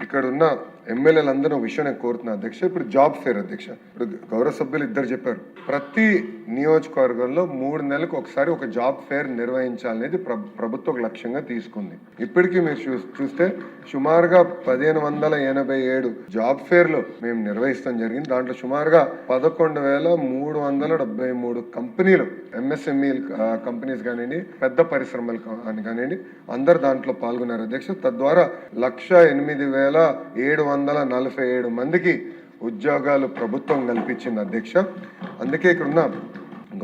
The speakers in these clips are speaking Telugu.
ఇక్కడ ఉన్న ఎమ్మెల్యేలందరూ విషయం నేను కోరుతున్నా అధ్యక్ష. ఇప్పుడు జాబ్ ఫేర్ అధ్యక్ష, ఇప్పుడు గౌరవ సభ్యులు ఇద్దరు చెప్పారు, ప్రతి నియోజకవర్గంలో 3 నెలలకు ఒకసారి ఒక జాబ్ ఫేర్ నిర్వహించాలనేది ప్రభుత్వ లక్ష్యంగా తీసుకుంది. ఇప్పటికీ మీరు చూస్తే సుమారుగా 1587 జాబ్ ఫేర్లు మేము నిర్వహిస్తాం జరిగింది. దాంట్లో సుమారుగా 11,373 కంపెనీలు, ఎంఎస్ఎంఈ కంపెనీస్ కానివ్వండి, పెద్ద పరిశ్రమలు కానివ్వండి, అందరు దాంట్లో పాల్గొన్నారు అధ్యక్ష. తద్వారా 1,08,747 మందికి ఉద్యోగాలు ప్రభుత్వం కల్పించింది అధ్యక్ష. అందుకే ఇక్కడ ఉన్న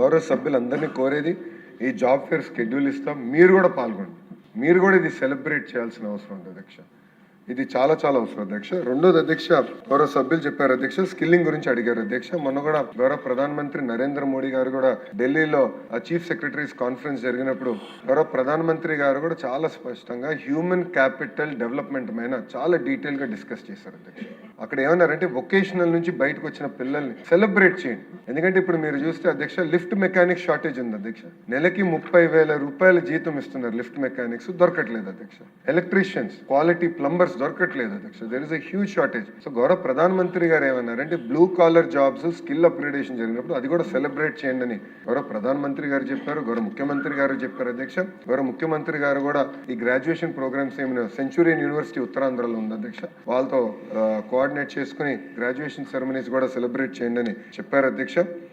గౌరవ సభ్యులందరినీ కోరేది, ఈ జాబ్ ఫేర్ షెడ్యూల్ ఇస్తాం, మీరు కూడా పాల్గొండి, మీరు కూడా ఇది సెలబ్రేట్ చేయాల్సిన అవసరం ఉంది అధ్యక్ష. ఇది చాలా చాలా అవసరం అధ్యక్ష. రెండోది అధ్యక్ష, గౌరవ సభ్యులు చెప్పారు అధ్యక్ష, స్కిల్లింగ్ గురించి అడిగారు అధ్యక్ష. మొన్న కూడా గౌరవ ప్రధానమంత్రి నరేంద్ర మోడీ గారు కూడా ఢిల్లీలో ఆ చీఫ్ సెక్రటరీస్ కాన్ఫరెన్స్ జరిగినప్పుడు గౌరవ ప్రధానమంత్రి గారు కూడా చాలా స్పష్టంగా హ్యూమన్ క్యాపిటల్ డెవలప్మెంట్ పైన చాలా డీటెయిల్ గా డిస్కస్ చేశారు అధ్యక్ష. అక్కడ ఏమన్నారంటే, వొకేషనల్ నుంచి బయటకు వచ్చిన పిల్లల్ని సెలబ్రేట్ చేయండి. ఎందుకంటే ఇప్పుడు మీరు చూస్తే అధ్యక్ష, లిఫ్ట్ మెకానిక్ షార్టేజ్ ఉంది అధ్యక్ష. నెలకి 30,000 రూపాయల జీతం ఇస్తున్నారు లిఫ్ట్ మెకానిక్స్, దొరకట్లేదు అధ్యక్ష. ఎలక్ట్రీషియన్స్, క్వాలిటీ ప్లంబర్స్ దొరకట్లేదు అధ్యక్ష. There is a huge shortage. So గౌరవ ప్రధానమంత్రి గారు ఏమన్నారంటే, blue collar jobs skill upgradation జరిగినప్పుడు అది కూడా సెలబ్రేట్ చేయండి అని గౌరవ ప్రధానమంత్రి గారు చెప్పారు, గౌరవ ముఖ్యమంత్రి గారు చెప్పారు అధ్యక్ష. గౌరవ ముఖ్యమంత్రి గారు కూడా ఈ గ్రాడ్యుయేషన్ ప్రోగ్రామ్స్ ఏమైనా సెంచురియన్ యూనివర్సిటీ ఉత్తరాంధ్రలో ఉంది అధ్యక్ష, వాళ్ళతో కోఆర్డినేట్ చేసుకుని గ్రాడ్యుయేషన్ సెరమనీస్ కూడా సెలబ్రేట్ చేయండి అని చెప్పారు అధ్యక్ష.